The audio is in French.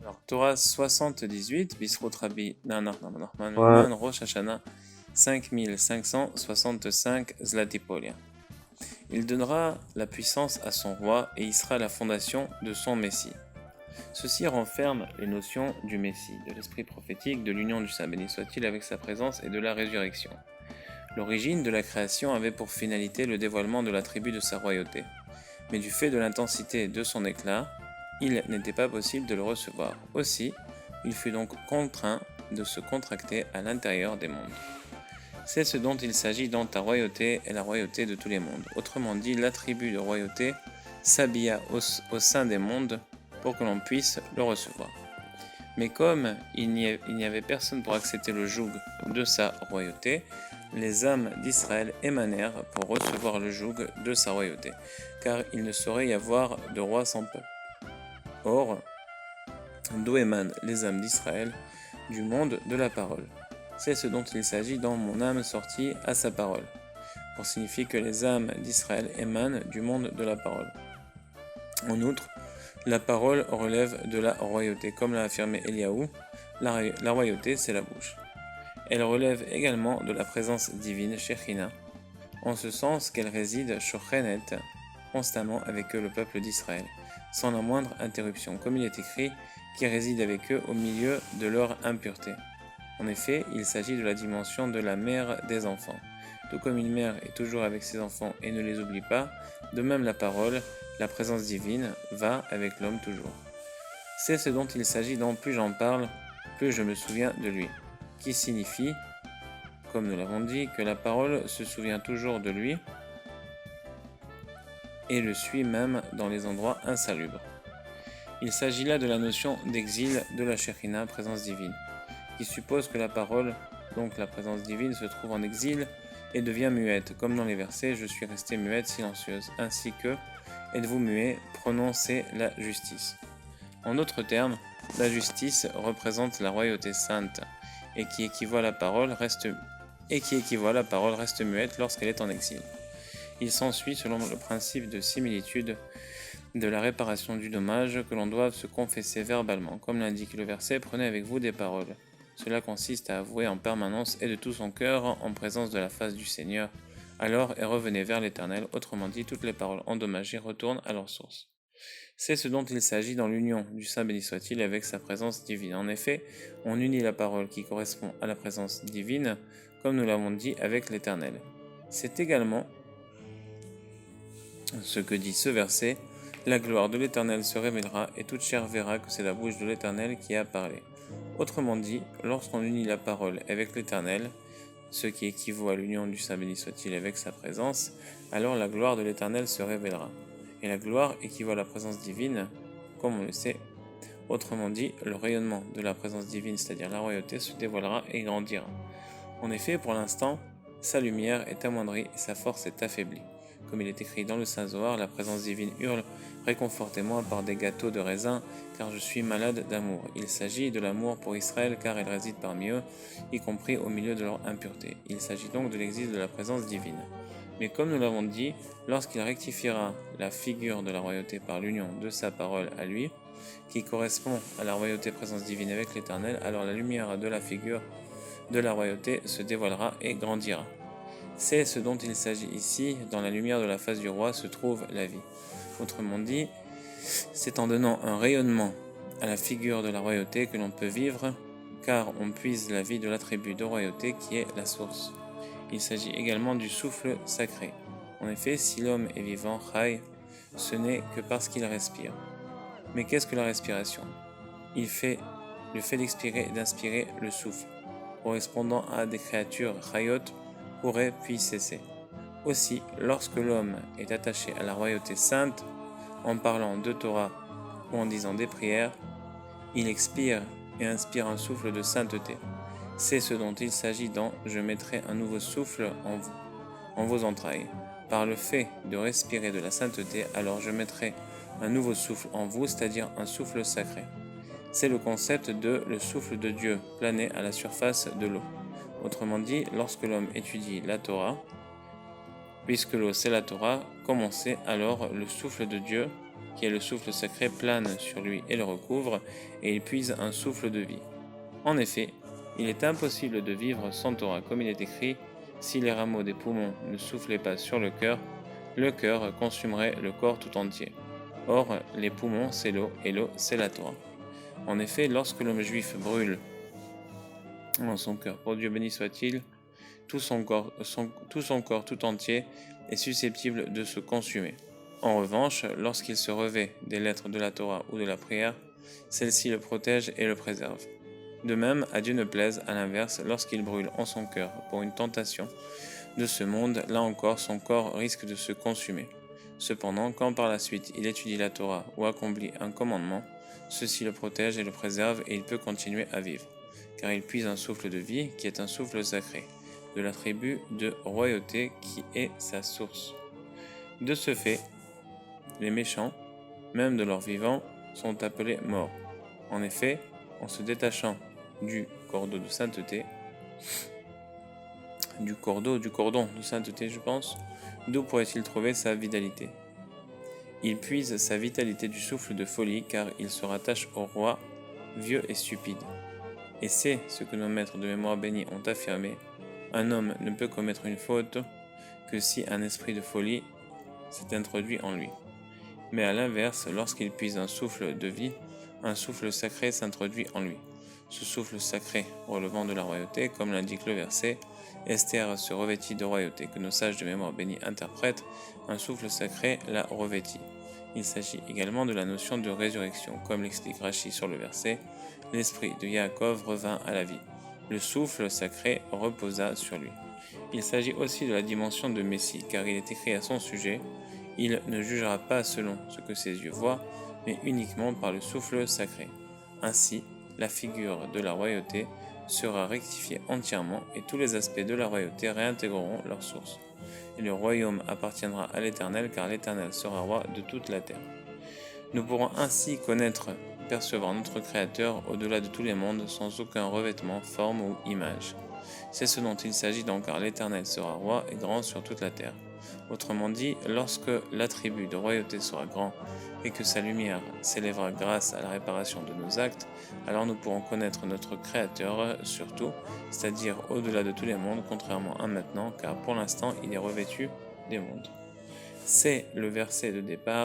Alors, Torah 78, Bisrot Rabbi Nachman Ouais. Rosh Hashanah 5565 Zlatipolia. Il donnera la puissance à son roi et y sera la fondation de son Messie. Ceci renferme les notions du Messie, de l'esprit prophétique, de l'union du Saint béni soit-il avec sa présence et de la résurrection. L'origine de la création avait pour finalité le dévoilement de l'attribut de sa royauté, mais du fait de l'intensité de son éclat, il n'était pas possible de le recevoir. Aussi, il fut donc contraint de se contracter à l'intérieur des mondes. C'est ce dont il s'agit dans ta royauté et la royauté de tous les mondes. Autrement dit, l'attribut de royauté s'habilla au sein des mondes pour que l'on puisse le recevoir. Mais comme il n'y avait personne pour accepter le joug de sa royauté, les âmes d'Israël émanèrent pour recevoir le joug de sa royauté, car il ne saurait y avoir de roi sans peuple. Or, d'où émanent les âmes d'Israël? Du monde de la parole. C'est ce dont il s'agit dans mon âme sortie à sa parole, pour signifier que les âmes d'Israël émanent du monde de la parole. En outre, la parole relève de la royauté, comme l'a affirmé Eliaou, la royauté c'est la bouche. Elle relève également de la présence divine, Shechina, en ce sens qu'elle réside Shochenet, constamment avec eux le peuple d'Israël, sans la moindre interruption, comme il est écrit, qui réside avec eux au milieu de leur impureté. En effet, il s'agit de la dimension de la mère des enfants. Tout comme une mère est toujours avec ses enfants et ne les oublie pas, de même la parole, la présence divine, va avec l'homme toujours. C'est ce dont il s'agit dans plus j'en parle, plus je me souviens de lui, qui signifie, comme nous l'avons dit, que la parole se souvient toujours de lui et le suit même dans les endroits insalubres. Il s'agit là de la notion d'exil de la Shekhinah, présence divine, qui suppose que la parole, donc la présence divine, se trouve en exil et devient muette, comme dans les versets « Je suis restée muette, silencieuse », ainsi que « Êtes-vous muet, prononcez la justice ». En d'autres termes, la justice représente la royauté sainte, et qui équivaut à la parole reste muette lorsqu'elle est en exil. Il s'ensuit, selon le principe de similitude, de la réparation du dommage que l'on doive se confesser verbalement, comme l'indique le verset « Prenez avec vous des paroles ». Cela consiste à avouer en permanence et de tout son cœur en présence de la face du Seigneur, alors et revenez vers l'Éternel, autrement dit, toutes les paroles endommagées retournent à leur source. C'est ce dont il s'agit dans l'union du Saint béni soit-il avec sa présence divine. En effet, on unit la parole qui correspond à la présence divine, comme nous l'avons dit, avec l'Éternel. C'est également ce que dit ce verset, la gloire de l'Éternel se révélera et toute chair verra que c'est la bouche de l'Éternel qui a parlé. Autrement dit, lorsqu'on unit la parole avec l'Éternel, ce qui équivaut à l'union du Saint béni soit-il avec sa présence, alors la gloire de l'Éternel se révélera. Et la gloire équivaut à la présence divine, comme on le sait. Autrement dit, le rayonnement de la présence divine, c'est-à-dire la royauté, se dévoilera et grandira. En effet, pour l'instant, sa lumière est amoindrie et sa force est affaiblie. Comme il est écrit dans le Saint-Zohar, la présence divine hurle « Réconfortez-moi par des gâteaux de raisin, car je suis malade d'amour ». Il s'agit de l'amour pour Israël, car elle réside parmi eux, y compris au milieu de leur impureté. Il s'agit donc de l'exil de la présence divine. Mais comme nous l'avons dit, lorsqu'il rectifiera la figure de la royauté par l'union de sa parole à lui, qui correspond à la royauté présence divine avec l'Éternel, alors la lumière de la figure de la royauté se dévoilera et grandira. C'est ce dont il s'agit ici, dans la lumière de la face du roi se trouve la vie. Autrement dit, c'est en donnant un rayonnement à la figure de la royauté que l'on peut vivre, car on puise la vie de l'attribut de royauté qui est la source. Il s'agit également du souffle sacré. En effet, si l'homme est vivant, Chai, ce n'est que parce qu'il respire. Mais qu'est-ce que la respiration? Le fait d'expirer et d'inspirer le souffle, correspondant à des créatures Chayot, pourrait puis cesser. Aussi, lorsque l'homme est attaché à la royauté sainte, en parlant de Torah ou en disant des prières, il expire et inspire un souffle de sainteté. C'est ce dont il s'agit dans « Je mettrai un nouveau souffle en vous, en vos entrailles ». Par le fait de respirer de la sainteté, alors je mettrai un nouveau souffle en vous, c'est-à-dire un souffle sacré. C'est le concept de le souffle de Dieu plané à la surface de l'eau. Autrement dit, lorsque l'homme étudie la Torah, puisque l'eau c'est la Torah, comme on sait, alors le souffle de Dieu qui est le souffle sacré, plane sur lui et le recouvre, et il puise un souffle de vie. En effet, il est impossible de vivre sans Torah, comme il est écrit, si les rameaux des poumons ne soufflaient pas sur le cœur consumerait le corps tout entier. Or, les poumons, c'est l'eau, et l'eau, c'est la Torah. En effet, lorsque l'homme juif brûle dans son cœur, pour Dieu béni soit-il, tout son corps tout entier est susceptible de se consumer. En revanche, lorsqu'il se revêt des lettres de la Torah ou de la prière, celle-ci le protège et le préserve. De même, à Dieu ne plaise, à l'inverse, lorsqu'il brûle en son cœur pour une tentation de ce monde, là encore son corps risque de se consumer. Cependant, quand par la suite il étudie la Torah ou accomplit un commandement, ceci le protège et le préserve et il peut continuer à vivre, car il puise un souffle de vie qui est un souffle sacré, de l'attribut de royauté qui est sa source. De ce fait, les méchants, même de leur vivant, sont appelés morts. En effet, en se détachant du cordon de sainteté, d'où pourrait-il trouver sa vitalité? Il puise sa vitalité du souffle de folie, car il se rattache au roi, vieux et stupide. Et c'est ce que nos maîtres de mémoire bénis ont affirmé, un homme ne peut commettre une faute que si un esprit de folie s'est introduit en lui. Mais à l'inverse, lorsqu'il puise un souffle de vie, un souffle sacré s'introduit en lui. Ce souffle sacré relevant de la royauté, comme l'indique le verset, Esther se revêtit de royauté, que nos sages de mémoire bénis interprètent, un souffle sacré la revêtit. Il s'agit également de la notion de résurrection, comme l'explique Rashi sur le verset, l'esprit de Yaakov revint à la vie. Le souffle sacré reposa sur lui. Il s'agit aussi de la dimension de Messie, car il est écrit à son sujet, il ne jugera pas selon ce que ses yeux voient, mais uniquement par le souffle sacré. Ainsi, la figure de la royauté sera rectifiée entièrement et tous les aspects de la royauté réintégreront leur source. Et le royaume appartiendra à l'Éternel, car l'Éternel sera roi de toute la terre. Nous pourrons ainsi connaître, percevoir notre Créateur au-delà de tous les mondes sans aucun revêtement, forme ou image. C'est ce dont il s'agit donc, car l'Éternel sera roi et grand sur toute la terre. Autrement dit, lorsque l'attribut de royauté sera grand et que sa lumière s'élèvera grâce à la réparation de nos actes, alors nous pourrons connaître notre Créateur surtout, c'est-à-dire au-delà de tous les mondes, contrairement à maintenant, car pour l'instant il est revêtu des mondes. C'est le verset de départ